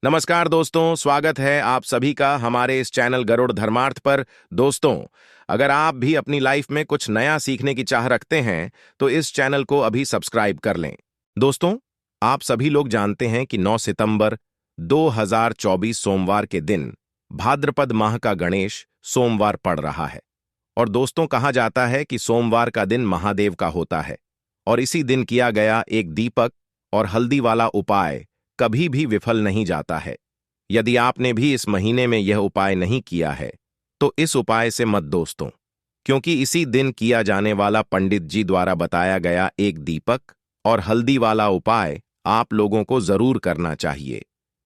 नमस्कार दोस्तों, स्वागत है आप सभी का हमारे इस चैनल गरुड़ धर्मार्थ पर। दोस्तों, अगर आप भी अपनी लाइफ में कुछ नया सीखने की चाह रखते हैं तो इस चैनल को अभी सब्सक्राइब कर लें। दोस्तों, आप सभी लोग जानते हैं कि 9 सितंबर 2024 सोमवार के दिन भाद्रपद माह का गणेश सोमवार पड़ रहा है। और दोस्तों, कहा जाता है कि सोमवार का दिन महादेव का होता है और इसी दिन किया गया एक दीपक और हल्दी वाला उपाय कभी भी विफल नहीं जाता है। यदि आपने भी इस महीने में यह उपाय नहीं किया है तो इस उपाय से मत दोस्तों, क्योंकि इसी दिन किया जाने वाला पंडित जी द्वारा बताया गया एक दीपक और हल्दी वाला उपाय आप लोगों को जरूर करना चाहिए।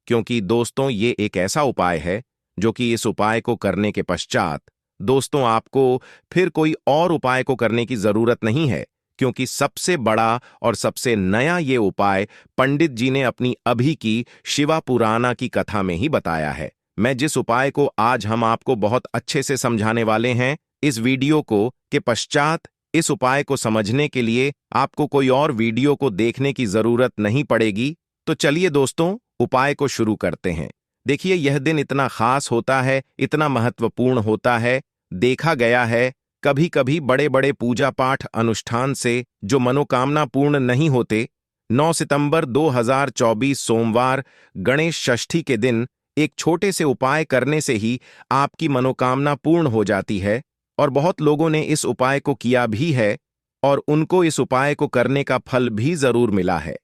क्योंकि दोस्तों, ये एक ऐसा उपाय है जो कि इस उपाय को करने के पश्चात दोस्तों आपको फिर कोई और उपाय को करने की जरूरत नहीं है, क्योंकि सबसे बड़ा और सबसे नया ये उपाय पंडित जी ने अपनी अभी की शिवा पुराना की कथा में ही बताया है। मैं जिस उपाय को आज हम आपको बहुत अच्छे से समझाने वाले हैं, इस वीडियो को के पश्चात इस उपाय को समझने के लिए आपको कोई और वीडियो को देखने की जरूरत नहीं पड़ेगी। तो चलिए दोस्तों, उपाय को शुरू करते हैं। देखिए, यह दिन इतना खास होता है, इतना महत्वपूर्ण होता है। देखा गया है कभी कभी बड़े बड़े पूजा पाठ अनुष्ठान से जो मनोकामना पूर्ण नहीं होते, 9 सितंबर 2024 सोमवार गणेश षष्ठी के दिन एक छोटे से उपाय करने से ही आपकी मनोकामना पूर्ण हो जाती है। और बहुत लोगों ने इस उपाय को किया भी है और उनको इस उपाय को करने का फल भी जरूर मिला है।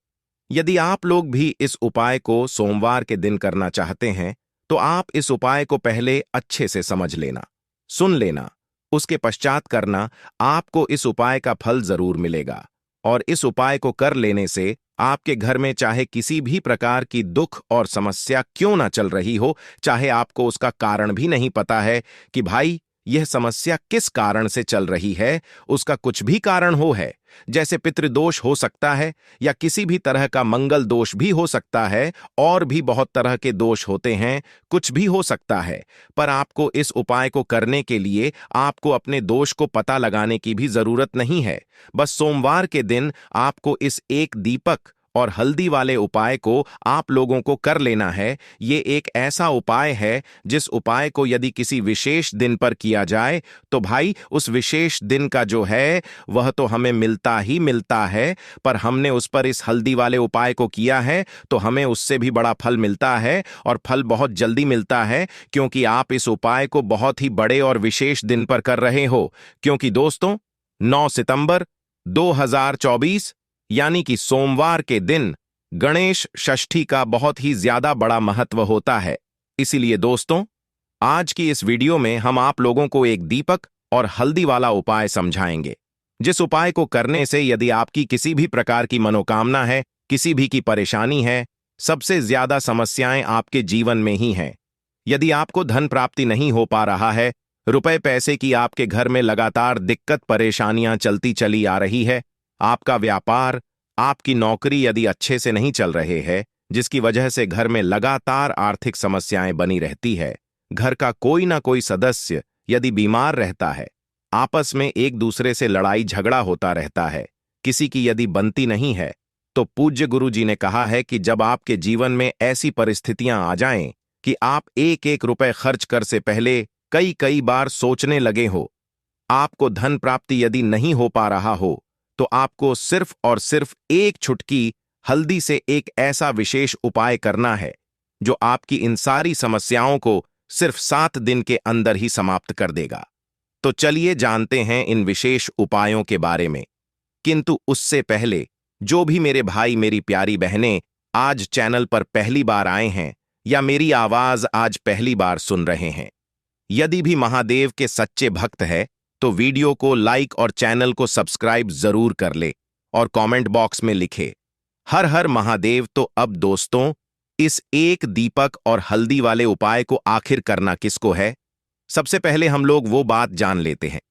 यदि आप लोग भी इस उपाय को सोमवार के दिन करना चाहते हैं तो आप इस उपाय को पहले अच्छे से समझ लेना, सुन लेना, उसके पश्चात करना। आपको इस उपाय का फल जरूर मिलेगा। और इस उपाय को कर लेने से आपके घर में चाहे किसी भी प्रकार की दुख और समस्या क्यों ना चल रही हो, चाहे आपको उसका कारण भी नहीं पता है कि भाई यह समस्या किस कारण से चल रही है, उसका कुछ भी कारण है, जैसे पितृदोष हो सकता है या किसी भी तरह का मंगल दोष भी हो सकता है, और भी बहुत तरह के दोष होते हैं, कुछ भी हो सकता है। पर आपको इस उपाय को करने के लिए आपको अपने दोष को पता लगाने की भी जरूरत नहीं है। बस सोमवार के दिन आपको इस एक दीपक और हल्दी वाले उपाय को आप लोगों को कर लेना है। ये एक ऐसा उपाय है जिस उपाय को यदि किसी विशेष दिन पर किया जाए तो भाई उस विशेष दिन का जो है वह तो हमें मिलता ही मिलता है, पर हमने उस पर इस हल्दी वाले उपाय को किया है तो हमें उससे भी बड़ा फल मिलता है, और फल बहुत जल्दी मिलता है, क्योंकि आप इस उपाय को बहुत ही बड़े और विशेष दिन पर कर रहे हो। क्योंकि दोस्तों, 9 सितंबर 2024 यानी कि सोमवार के दिन गणेश षष्ठी का बहुत ही ज्यादा बड़ा महत्व होता है। इसीलिए दोस्तों, आज की इस वीडियो में हम आप लोगों को एक दीपक और हल्दी वाला उपाय समझाएंगे, जिस उपाय को करने से यदि आपकी किसी भी प्रकार की मनोकामना है, किसी भी की परेशानी है, सबसे ज्यादा समस्याएं आपके जीवन में ही हैं। यदि आपको धन प्राप्ति नहीं हो पा रहा है, रुपए पैसे की आपके घर में लगातार दिक्कत परेशानियां चलती चली आ रही है, आपका व्यापार, आपकी नौकरी यदि अच्छे से नहीं चल रहे हैं, जिसकी वजह से घर में लगातार आर्थिक समस्याएं बनी रहती है, घर का कोई ना कोई सदस्य यदि बीमार रहता है, आपस में एक दूसरे से लड़ाई झगड़ा होता रहता है, किसी की यदि बनती नहीं है, तो पूज्य गुरु जी ने कहा है कि जब आपके जीवन में ऐसी परिस्थितियां आ जाएं कि आप एक एक रुपए खर्च कर से पहले कई कई बार सोचने लगे हो, आपको धन प्राप्ति यदि नहीं हो पा रहा हो, तो आपको सिर्फ और सिर्फ एक चुटकी हल्दी से एक ऐसा विशेष उपाय करना है जो आपकी इन सारी समस्याओं को सिर्फ 7 दिन के अंदर ही समाप्त कर देगा। तो चलिए जानते हैं इन विशेष उपायों के बारे में। किंतु उससे पहले, जो भी मेरे भाई मेरी प्यारी बहनें आज चैनल पर पहली बार आए हैं या मेरी आवाज आज पहली बार सुन रहे हैं, यदि भी महादेव के सच्चे भक्त है तो वीडियो को लाइक और चैनल को सब्सक्राइब जरूर कर ले और कमेंट बॉक्स में लिखे हर हर महादेव। तो अब दोस्तों, इस एक दीपक और हल्दी वाले उपाय को आखिर करना किसको है, सबसे पहले हम लोग वो बात जान लेते हैं।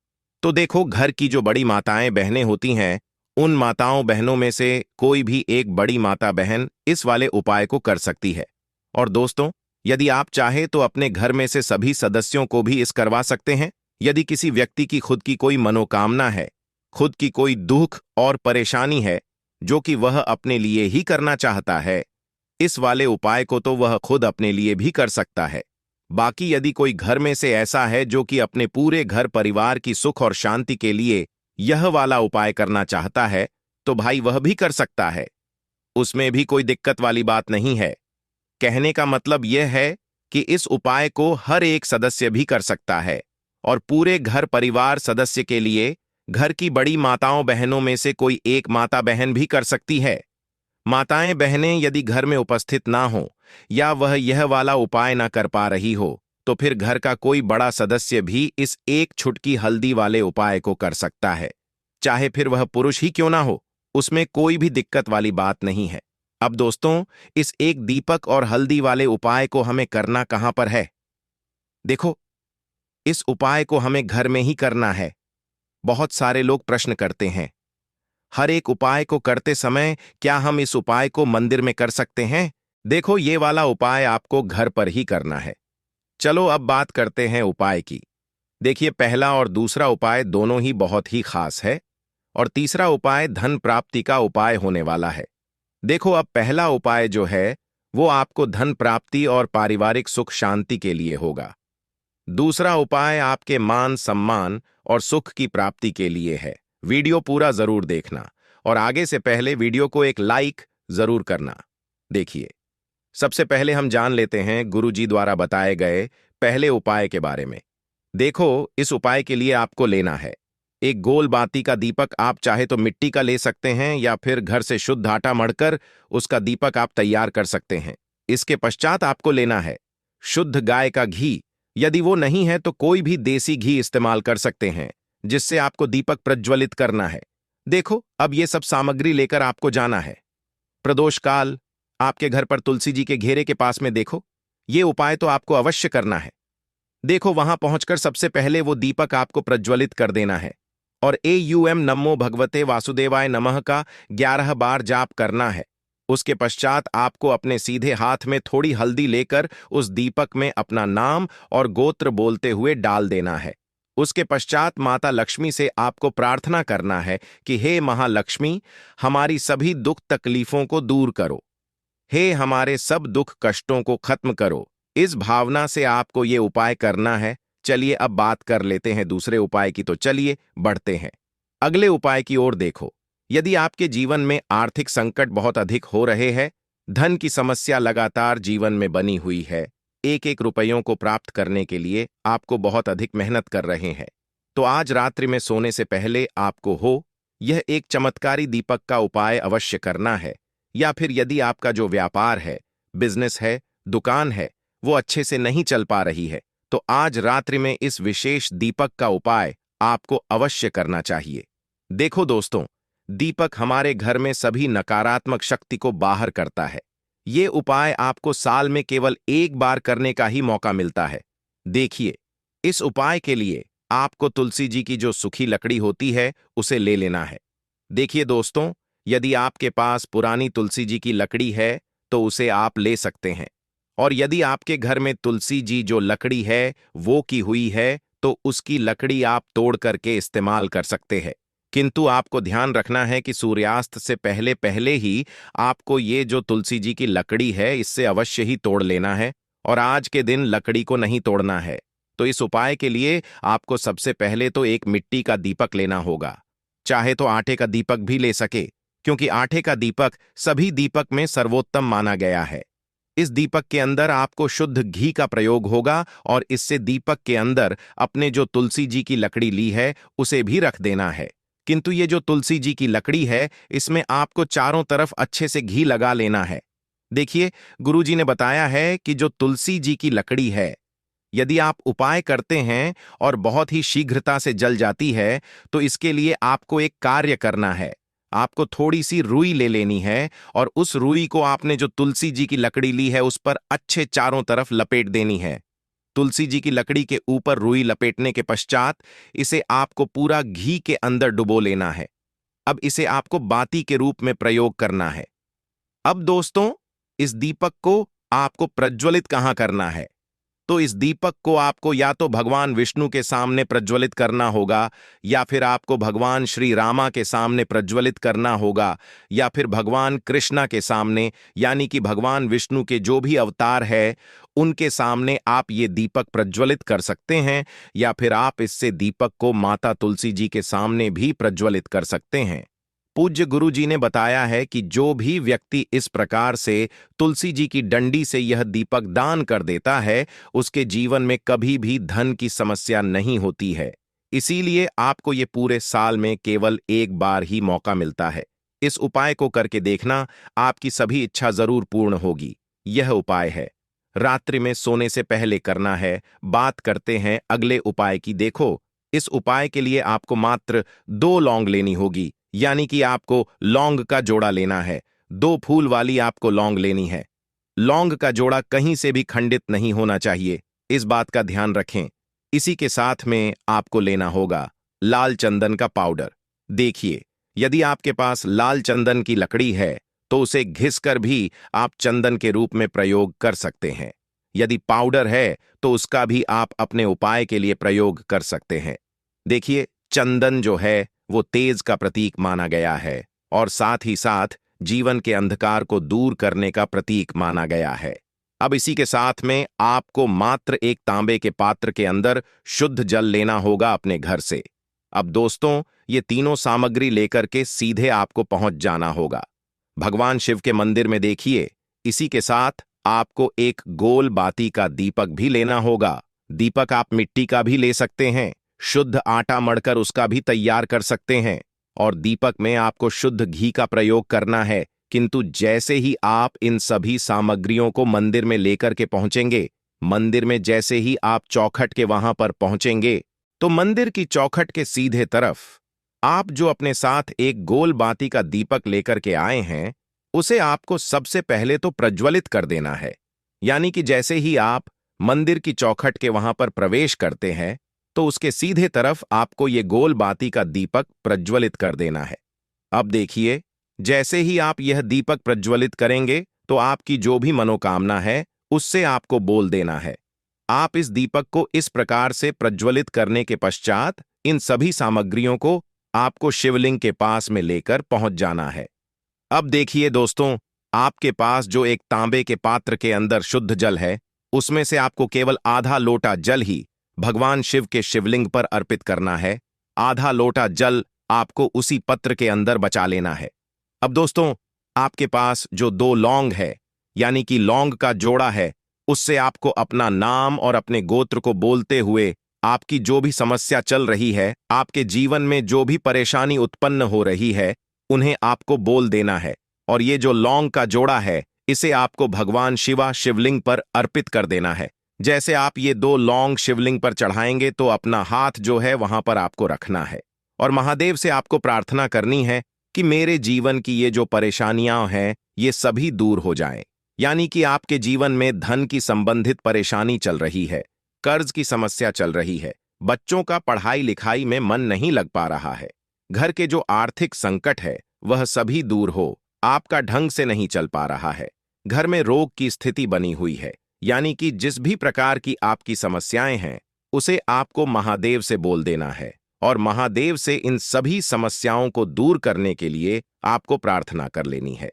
तो देखो, घर की जो बड़ी माताएं बहनें होती हैं, उन माताओं बहनों में से कोई भी एक बड़ी माता बहन इस वाले उपाय को कर सकती है। और दोस्तों, यदि आप चाहे तो अपने घर में से सभी सदस्यों को भी इस करवा सकते हैं। यदि किसी व्यक्ति की खुद की कोई मनोकामना है, खुद की कोई दुख और परेशानी है जो कि वह अपने लिए ही करना चाहता है, इस वाले उपाय को तो वह खुद अपने लिए भी कर सकता है। बाकी यदि कोई घर में से ऐसा है जो कि अपने पूरे घर परिवार की सुख और शांति के लिए यह वाला उपाय करना चाहता है, तो भाई वह भी कर सकता है। उसमें भी कोई दिक्कत वाली बात नहीं है। कहने का मतलब यह है कि इस उपाय को हर एक सदस्य भी कर सकता है और पूरे घर परिवार सदस्य के लिए घर की बड़ी माताओं बहनों में से कोई एक माता बहन भी कर सकती है। माताएं बहनें यदि घर में उपस्थित ना हो या वह यह वाला उपाय ना कर पा रही हो, तो फिर घर का कोई बड़ा सदस्य भी इस एक छुटकी हल्दी वाले उपाय को कर सकता है। चाहे फिर वह पुरुष ही क्यों ना हो, उसमें कोई भी दिक्कत वाली बात नहीं है। अब दोस्तों, इस एक दीपक और हल्दी वाले उपाय को हमें करना कहां पर है? देखो, इस उपाय को हमें घर में ही करना है। बहुत सारे लोग प्रश्न करते हैं, हर एक उपाय को करते समय क्या हम इस उपाय को मंदिर में कर सकते हैं? देखो, ये वाला उपाय आपको घर पर ही करना है। चलो अब बात करते हैं उपाय की। देखिए, पहला और दूसरा उपाय दोनों ही बहुत ही खास है और तीसरा उपाय धन प्राप्ति का उपाय होने वाला है। देखो, अब पहला उपाय जो है वो आपको धन प्राप्ति और पारिवारिक सुख शांति के लिए होगा। दूसरा उपाय आपके मान सम्मान और सुख की प्राप्ति के लिए है। वीडियो पूरा जरूर देखना और आगे से पहले वीडियो को एक लाइक जरूर करना। देखिए, सबसे पहले हम जान लेते हैं गुरुजी द्वारा बताए गए पहले उपाय के बारे में। देखो, इस उपाय के लिए आपको लेना है एक गोल बाती का दीपक। आप चाहे तो मिट्टी का ले सकते हैं या फिर घर से शुद्ध आटा मढ़कर उसका दीपक आप तैयार कर सकते हैं। इसके पश्चात आपको लेना है शुद्ध गाय का घी। यदि वो नहीं है तो कोई भी देसी घी इस्तेमाल कर सकते हैं, जिससे आपको दीपक प्रज्वलित करना है। देखो, अब ये सब सामग्री लेकर आपको जाना है प्रदोष काल आपके घर पर तुलसी जी के घेरे के पास में। देखो, ये उपाय तो आपको अवश्य करना है। देखो, वहां पहुंचकर सबसे पहले वो दीपक आपको प्रज्वलित कर देना है और एयूएम नमो भगवते वासुदेवाय नमः का 11 बार जाप करना है। उसके पश्चात आपको अपने सीधे हाथ में थोड़ी हल्दी लेकर उस दीपक में अपना नाम और गोत्र बोलते हुए डाल देना है। उसके पश्चात माता लक्ष्मी से आपको प्रार्थना करना है कि हे महालक्ष्मी, हमारी सभी दुख तकलीफों को दूर करो। हे हमारे सब दुख कष्टों को खत्म करो। इस भावना से आपको ये उपाय करना है। चलिए अब बात कर लेते हैं दूसरे उपाय की, तो चलिए बढ़ते हैं अगले उपाय की ओर। देखो, यदि आपके जीवन में आर्थिक संकट बहुत अधिक हो रहे हैं, धन की समस्या लगातार जीवन में बनी हुई है, एक एक रुपयों को प्राप्त करने के लिए आपको बहुत अधिक मेहनत कर रहे हैं, तो आज रात्रि में सोने से पहले आपको यह एक चमत्कारी दीपक का उपाय अवश्य करना है। या फिर यदि आपका जो व्यापार है, बिजनेस है, दुकान है, वो अच्छे से नहीं चल पा रही है, तो आज रात्रि में इस विशेष दीपक का उपाय आपको अवश्य करना चाहिए। देखो दोस्तों, दीपक हमारे घर में सभी नकारात्मक शक्ति को बाहर करता है। ये उपाय आपको साल में केवल एक बार करने का ही मौका मिलता है। देखिए, इस उपाय के लिए आपको तुलसी जी की जो सूखी लकड़ी होती है उसे ले लेना है। देखिए दोस्तों, यदि आपके पास पुरानी तुलसी जी की लकड़ी है तो उसे आप ले सकते हैं, और यदि आपके घर में तुलसी जी जो लकड़ी है वो की हुई है तो उसकी लकड़ी आप तोड़ करके इस्तेमाल कर सकते हैं। किंतु आपको ध्यान रखना है कि सूर्यास्त से पहले पहले ही आपको ये जो तुलसी जी की लकड़ी है इससे अवश्य ही तोड़ लेना है और आज के दिन लकड़ी को नहीं तोड़ना है। तो इस उपाय के लिए आपको सबसे पहले तो एक मिट्टी का दीपक लेना होगा। चाहे तो आटे का दीपक भी ले सके, क्योंकि आटे का दीपक सभी दीपक में सर्वोत्तम माना गया है। इस दीपक के अंदर आपको शुद्ध घी का प्रयोग होगा और इससे दीपक के अंदर अपने जो तुलसी जी की लकड़ी ली है उसे भी रख देना है। किंतु ये जो तुलसी जी की लकड़ी है इसमें आपको चारों तरफ अच्छे से घी लगा लेना है। देखिए, गुरुजी ने बताया है कि जो तुलसी जी की लकड़ी है, यदि आप उपाय करते हैं और बहुत ही शीघ्रता से जल जाती है, तो इसके लिए आपको एक कार्य करना है। आपको थोड़ी सी रुई ले लेनी है और उस रुई को आपने जो तुलसी जी की लकड़ी ली है उस पर अच्छे चारों तरफ लपेट देनी है। तुलसी जी की लकड़ी के ऊपर रुई लपेटने के पश्चात इसे आपको पूरा घी के अंदर डुबो लेना है। अब इसे आपको बाती के रूप में प्रयोग करना है। अब दोस्तों, इस दीपक को आपको प्रज्वलित कहां करना है? तो इस दीपक को आपको या तो भगवान विष्णु के सामने प्रज्वलित करना होगा, या फिर आपको भगवान श्री रामा के सामने प्रज्वलित करना होगा, या फिर भगवान कृष्णा के सामने, यानी कि भगवान विष्णु के जो भी अवतार है उनके सामने आप ये दीपक प्रज्वलित कर सकते हैं, या फिर आप इससे दीपक को माता तुलसी जी के सामने भी प्रज्वलित कर सकते हैं। पूज्य गुरु जी ने बताया है कि जो भी व्यक्ति इस प्रकार से तुलसी जी की डंडी से यह दीपक दान कर देता है, उसके जीवन में कभी भी धन की समस्या नहीं होती है। इसीलिए आपको ये पूरे साल में केवल एक बार ही मौका मिलता है। इस उपाय को करके देखना, आपकी सभी इच्छा जरूर पूर्ण होगी। यह उपाय है, रात्रि में सोने से पहले करना है। बात करते हैं अगले उपाय की। देखो, इस उपाय के लिए आपको मात्र 2 लौंग लेनी होगी, यानी कि आपको लौंग का जोड़ा लेना है। 2 फूल वाली आपको लौंग लेनी है। लौंग का जोड़ा कहीं से भी खंडित नहीं होना चाहिए, इस बात का ध्यान रखें। इसी के साथ में आपको लेना होगा लाल चंदन का पाउडर। देखिए, यदि आपके पास लाल चंदन की लकड़ी है तो उसे घिसकर भी आप चंदन के रूप में प्रयोग कर सकते हैं। यदि पाउडर है तो उसका भी आप अपने उपाय के लिए प्रयोग कर सकते हैं। देखिए, चंदन जो है वो तेज का प्रतीक माना गया है, और साथ ही साथ जीवन के अंधकार को दूर करने का प्रतीक माना गया है। अब इसी के साथ में आपको मात्र एक तांबे के पात्र के अंदर शुद्ध जल लेना होगा अपने घर से। अब दोस्तों, ये तीनों सामग्री लेकर के सीधे आपको पहुंच जाना होगा भगवान शिव के मंदिर में। देखिए, इसी के साथ आपको एक गोल बाती का दीपक भी लेना होगा। दीपक आप मिट्टी का भी ले सकते हैं, शुद्ध आटा मढ़कर उसका भी तैयार कर सकते हैं, और दीपक में आपको शुद्ध घी का प्रयोग करना है। किंतु जैसे ही आप इन सभी सामग्रियों को मंदिर में लेकर के पहुंचेंगे, मंदिर में जैसे ही आप चौखट के वहां पर पहुंचेंगे, तो मंदिर की चौखट के सीधे तरफ आप जो अपने साथ एक गोल बाती का दीपक लेकर के आए हैं, उसे आपको सबसे पहले तो प्रज्वलित कर देना है। यानी कि जैसे ही आप मंदिर की चौखट के वहां पर प्रवेश करते हैं, तो उसके सीधे तरफ आपको ये गोल बाती का दीपक प्रज्वलित कर देना है। अब देखिए, जैसे ही आप यह दीपक प्रज्वलित करेंगे, तो आपकी जो भी मनोकामना है उससे आपको बोल देना है। आप इस दीपक को इस प्रकार से प्रज्वलित करने के पश्चात इन सभी सामग्रियों को आपको शिवलिंग के पास में लेकर पहुंच जाना है। अब देखिए दोस्तों, आपके पास जो एक तांबे के पात्र के अंदर शुद्ध जल है, उसमें से आपको केवल आधा लोटा जल ही भगवान शिव के शिवलिंग पर अर्पित करना है। आधा लोटा जल आपको उसी पत्र के अंदर बचा लेना है। अब दोस्तों, आपके पास जो 2 लौंग है, यानी कि लौंग का जोड़ा है, उससे आपको अपना नाम और अपने गोत्र को बोलते हुए आपकी जो भी समस्या चल रही है, आपके जीवन में जो भी परेशानी उत्पन्न हो रही है, उन्हें आपको बोल देना है। और ये जो लौंग का जोड़ा है, इसे आपको भगवान शिवा शिवलिंग पर अर्पित कर देना है। जैसे आप ये 2 लौंग शिवलिंग पर चढ़ाएंगे, तो अपना हाथ जो है वहां पर आपको रखना है, और महादेव से आपको प्रार्थना करनी है कि मेरे जीवन की ये जो परेशानियां हैं, ये सभी दूर हो जाएं। यानी कि आपके जीवन में धन की संबंधित परेशानी चल रही है, कर्ज की समस्या चल रही है, बच्चों का पढ़ाई लिखाई में मन नहीं लग पा रहा है, घर के जो आर्थिक संकट है वह सभी दूर हो, आपका ढंग से नहीं चल पा रहा है, घर में रोग की स्थिति बनी हुई है, यानी कि जिस भी प्रकार की आपकी समस्याएं हैं, उसे आपको महादेव से बोल देना है, और महादेव से इन सभी समस्याओं को दूर करने के लिए आपको प्रार्थना कर लेनी है।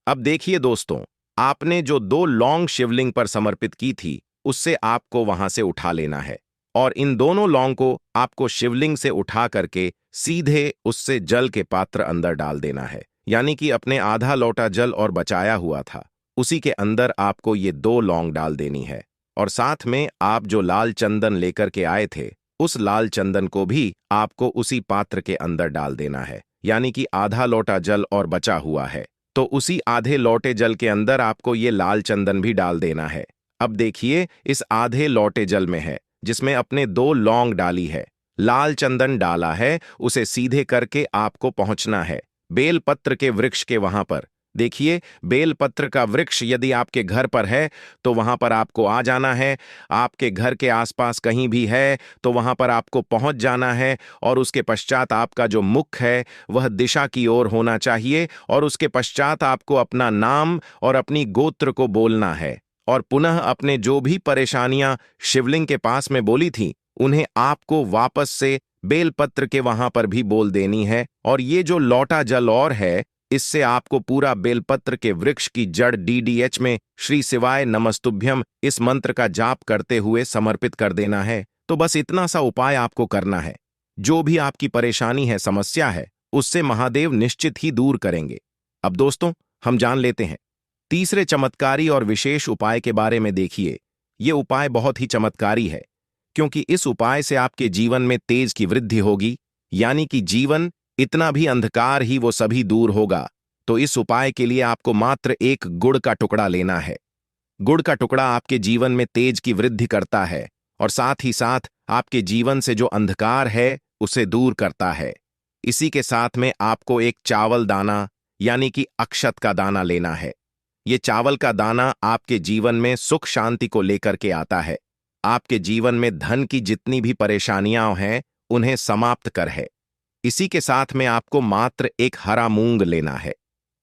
अब देखिए दोस्तों, आपने जो 2 लौंग शिवलिंग पर समर्पित की थी, उससे आपको वहां से उठा लेना है, और इन दोनों लौंग को आपको शिवलिंग से उठा करके सीधे उससे जल के पात्र अंदर डाल देना है। यानी कि अपने आधा लोटा जल और बचाया हुआ था, उसी के अंदर आपको ये 2 लौंग डाल देनी है, और साथ में आप जो लाल चंदन लेकर के आए थे, उस लाल चंदन को भी आपको उसी पात्र के अंदर डाल देना है। यानी कि आधा लोटा जल और बचा हुआ है, तो उसी आधे लोटे जल के अंदर आपको ये लाल चंदन भी डाल देना है। अब देखिए, इस आधे लोटे जल में है, जिसमें अपने 2 लौंग डाली है, लाल चंदन डाला है, उसे सीधे करके आपको पहुंचना है बेलपत्र के वृक्ष के वहां पर। देखिए, बेलपत्र का वृक्ष यदि आपके घर पर है तो वहां पर आपको आ जाना है। आपके घर के आसपास कहीं भी है तो वहां पर आपको पहुंच जाना है, और उसके पश्चात आपका जो मुख है वह दिशा की ओर होना चाहिए, और उसके पश्चात आपको अपना नाम और अपनी गोत्र को बोलना है, और पुनः अपने जो भी परेशानियां शिवलिंग के पास में बोली थी उन्हें आपको वापस से बेलपत्र के वहां पर भी बोल देनी है। और ये जो लौटा जल और है, इससे आपको पूरा बेलपत्र के वृक्ष की जड़ DDH में श्री शिवाय नमस्तुभ्यम इस मंत्र का जाप करते हुए समर्पित कर देना है। तो बस इतना सा उपाय आपको करना है। जो भी आपकी परेशानी है, समस्या है, उससे महादेव निश्चित ही दूर करेंगे। अब दोस्तों, हम जान लेते हैं तीसरे चमत्कारी और विशेष उपाय के बारे में। देखिए, ये उपाय बहुत ही चमत्कारी है, क्योंकि इस उपाय से आपके जीवन में तेज की वृद्धि होगी, यानी कि जीवन इतना भी अंधकार ही वो सभी दूर होगा। तो इस उपाय के लिए आपको मात्र एक गुड़ का टुकड़ा लेना है। गुड़ का टुकड़ा आपके जीवन में तेज की वृद्धि करता है और साथ ही साथ आपके जीवन से जो अंधकार है उसे दूर करता है। इसी के साथ में आपको एक चावल दाना यानी कि अक्षत का दाना लेना है। ये चावल का दाना आपके जीवन में सुख शांति को लेकर के आता है। आपके जीवन में धन की जितनी भी परेशानियां हैं उन्हें समाप्त कर है। इसी के साथ में आपको मात्र एक हरा मूंग लेना है।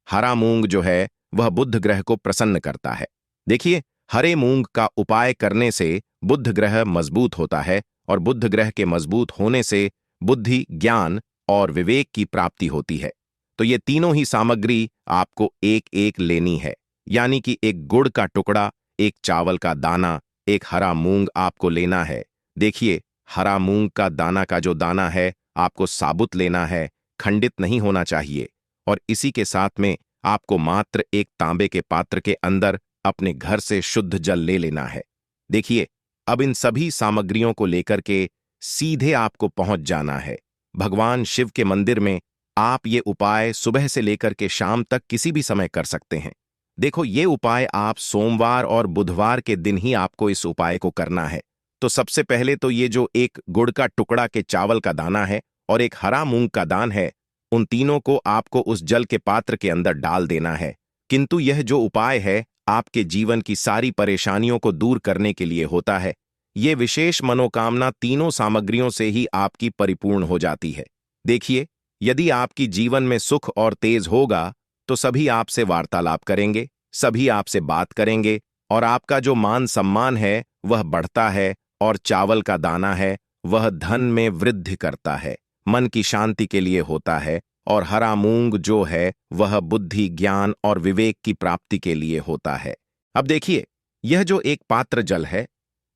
हरा मूंग जो है वह बुध ग्रह को प्रसन्न करता है। देखिए, हरे मूंग का उपाय करने से बुध ग्रह मजबूत होता है और बुध ग्रह के मजबूत होने से बुद्धि, ज्ञान और विवेक की प्राप्ति होती है। तो ये तीनों ही सामग्री आपको एक एक लेनी है, यानी कि एक गुड़ का टुकड़ा, एक चावल का दाना, एक हरा मूंग आपको लेना है। देखिए, हरा मूंग का दाना का जो दाना है आपको साबुत लेना है, खंडित नहीं होना चाहिए। और इसी के साथ में आपको मात्र एक तांबे के पात्र के अंदर अपने घर से शुद्ध जल ले लेना है। देखिए, अब इन सभी सामग्रियों को लेकर के सीधे आपको पहुंच जाना है भगवान शिव के मंदिर में। आप ये उपाय सुबह से लेकर के शाम तक किसी भी समय कर सकते हैं। देखो, ये उपाय आप सोमवार और बुधवार के दिन ही आपको इस उपाय को करना है। तो सबसे पहले तो ये जो एक गुड़ का टुकड़ा के चावल का दाना है और एक हरा मूंग का दान है, उन तीनों को आपको उस जल के पात्र के अंदर डाल देना है। किंतु यह जो उपाय है आपके जीवन की सारी परेशानियों को दूर करने के लिए होता है। ये विशेष मनोकामना तीनों सामग्रियों से ही आपकी परिपूर्ण हो जाती है। देखिए, यदि आपकी जीवन में सुख और तेज होगा तो सभी आपसे वार्तालाप करेंगे, सभी आपसे बात करेंगे और आपका जो मान सम्मान है वह बढ़ता है। और चावल का दाना है वह धन में वृद्धि करता है, मन की शांति के लिए होता है। और हरा मूंग जो है वह बुद्धि, ज्ञान और विवेक की प्राप्ति के लिए होता है। अब देखिए, यह जो एक पात्र जल है,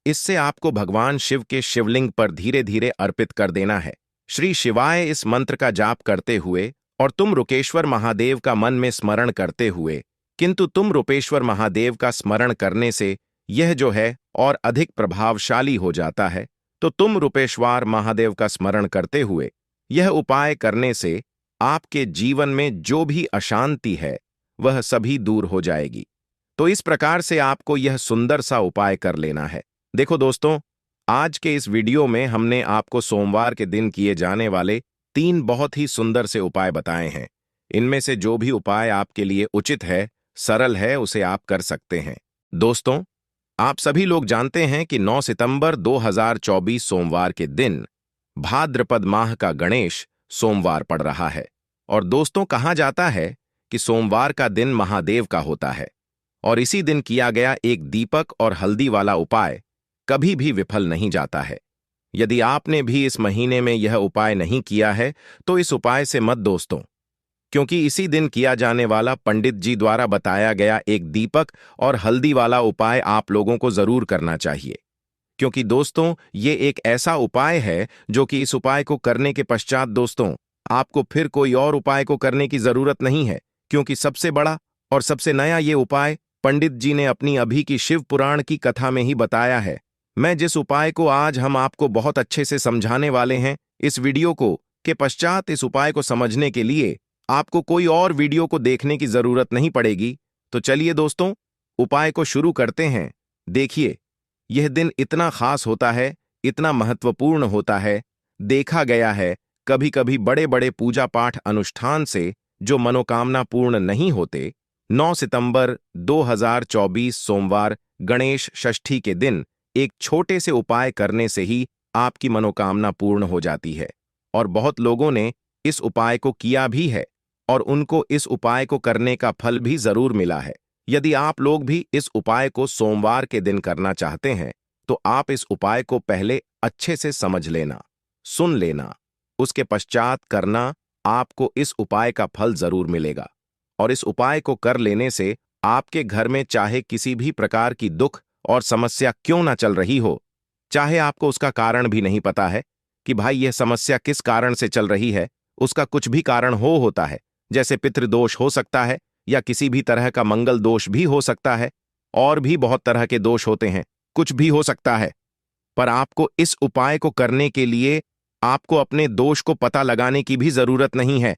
इससे आपको भगवान शिव के शिवलिंग पर धीरे धीरे अर्पित कर देना है। श्री शिवाय इस मंत्र का जाप करते हुए और तुम रूपेश्वर महादेव का मन में स्मरण करते हुए, किंतु तुम रूपेश्वर महादेव का स्मरण करने से यह जो है और अधिक प्रभावशाली हो जाता है। तो तुम रूपेश्वर महादेव का स्मरण करते हुए यह उपाय करने से आपके जीवन में जो भी अशांति है वह सभी दूर हो जाएगी। तो इस प्रकार से आपको यह सुंदर सा उपाय कर लेना है। देखो दोस्तों, आज के इस वीडियो में हमने आपको सोमवार के दिन किए जाने वाले 3 बहुत ही सुंदर से उपाय बताए हैं। इनमें से जो भी उपाय आपके लिए उचित है, सरल है, उसे आप कर सकते हैं। दोस्तों, आप सभी लोग जानते हैं कि 9 सितंबर 2024 सोमवार के दिन भाद्रपद माह का गणेश सोमवार पड़ रहा है। और दोस्तों, कहा जाता है कि सोमवार का दिन महादेव का होता है और इसी दिन किया गया एक दीपक और हल्दी वाला उपाय कभी भी विफल नहीं जाता है। यदि आपने भी इस महीने में यह उपाय नहीं किया है तो इस उपाय से मत दोस्तों, क्योंकि इसी दिन किया जाने वाला पंडित जी द्वारा बताया गया एक दीपक और हल्दी वाला उपाय आप लोगों को जरूर करना चाहिए। क्योंकि दोस्तों, ये एक ऐसा उपाय है जो कि इस उपाय को करने के पश्चात दोस्तों आपको फिर कोई और उपाय को करने की जरूरत नहीं है, क्योंकि सबसे बड़ा और सबसे नया ये उपाय पंडित जी ने अपनी अभी की शिव पुराण की कथा में ही बताया है। मैं जिस उपाय को आज हम आपको बहुत अच्छे से समझाने वाले हैं, इस वीडियो को के पश्चात इस उपाय को समझने के लिए आपको कोई और वीडियो को देखने की जरूरत नहीं पड़ेगी। तो चलिए दोस्तों, उपाय को शुरू करते हैं। देखिए, यह दिन इतना खास होता है, इतना महत्वपूर्ण होता है। देखा गया है कभी कभी बड़े बड़े पूजा पाठ अनुष्ठान से जो मनोकामना पूर्ण नहीं होते, 9 सितंबर 2024 सोमवार गणेश षष्ठी के दिन एक छोटे से उपाय करने से ही आपकी मनोकामना पूर्ण हो जाती है। और बहुत लोगों ने इस उपाय को किया भी है और उनको इस उपाय को करने का फल भी जरूर मिला है। यदि आप लोग भी इस उपाय को सोमवार के दिन करना चाहते हैं, तो आप इस उपाय को पहले अच्छे से समझ लेना, सुन लेना, उसके पश्चात करना। आपको इस उपाय का फल जरूर मिलेगा। और इस उपाय को कर लेने से आपके घर में चाहे किसी भी प्रकार की दुख और समस्या क्यों ना चल रही हो, चाहे आपको उसका कारण भी नहीं पता है कि भाई यह समस्या किस कारण से चल रही है, उसका कुछ भी कारण होता है, जैसे पितृदोष हो सकता है या किसी भी तरह का मंगल दोष भी हो सकता है, और भी बहुत तरह के दोष होते हैं, कुछ भी हो सकता है। पर आपको इस उपाय को करने के लिए आपको अपने दोष को पता लगाने की भी जरूरत नहीं है।